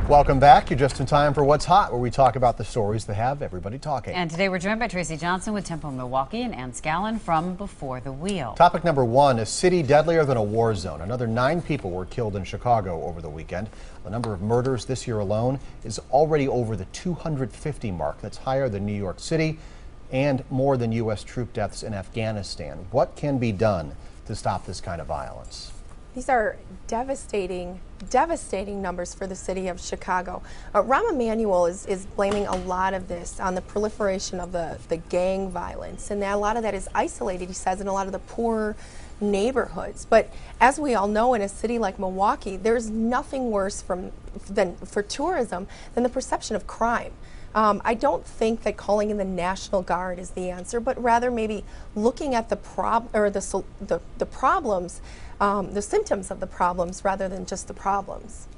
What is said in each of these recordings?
Welcome back. You're just in time for What's Hot, where we talk about the stories that have everybody talking. And today we're joined by Tracy Johnson with Tempo Milwaukee and Ann Scallon from Before the Wheel. Topic number one, a city deadlier than a war zone. Another 9 people were killed in Chicago over the weekend. The number of murders this year alone is already over the 250 mark. That's higher than New York City and more than U.S. troop deaths in Afghanistan. What can be done to stop this kind of violence? These are devastating numbers for the city of Chicago. Rahm Emanuel is blaming a lot of this on the proliferation of the gang violence, and that a lot of that is isolated, he says, in a lot of the poor neighborhoods. But as we all know, in a city like Milwaukee, there's nothing worse for tourism than the perception of crime. I don't think that calling in the National Guard is the answer, but rather maybe looking at the problems, the symptoms of the problems rather than just the problems.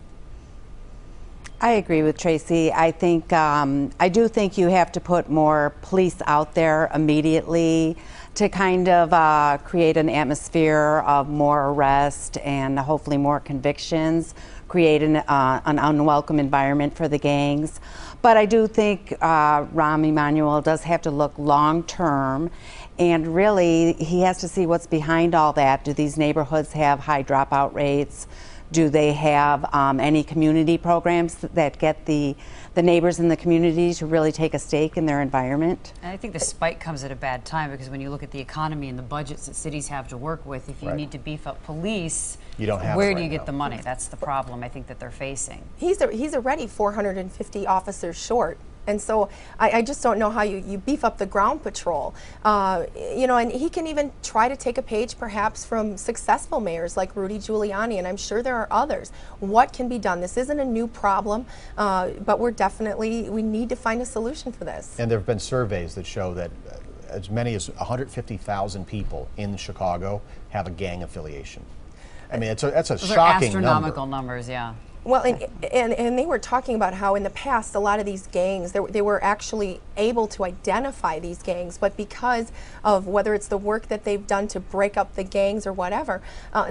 I agree with Tracy. I do think you have to put more police out there immediately to kind of create an atmosphere of more arrest and hopefully more convictions, create an unwelcome environment for the gangs. But I do think Rahm Emanuel does have to look long term, and really he has to see what's behind all that. Do these neighborhoods have high dropout rates? Do they have any community programs that get the neighbors in the community to really take a stake in their environment? And I think the spike comes at a bad time, because when you look at the economy and the budgets that cities have to work with, if you need to beef up police, you don't have where it do you right get now. the money? That's the problem I think that they're facing. He's already 450 officers short. And so I just don't know how you beef up the ground patrol. You know, and he can even try to take a page perhaps from successful mayors like Rudy Giuliani, and I'm sure there are others. What can be done? This isn't a new problem, but we need to find a solution for this. And there have been surveys that show that as many as 150,000 people in Chicago have a gang affiliation. I mean, that's a Those shocking are astronomical numbers, yeah. Well, and they were talking about how in the past a lot of these gangs, they were actually able to identify these gangs, but because of whether it's the work that they've done to break up the gangs or whatever,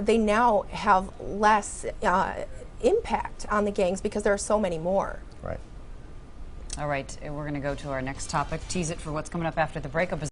they now have less impact on the gangs because there are so many more. Right. All right, we're going to go to our next topic. Tease it for what's coming up after the breakup.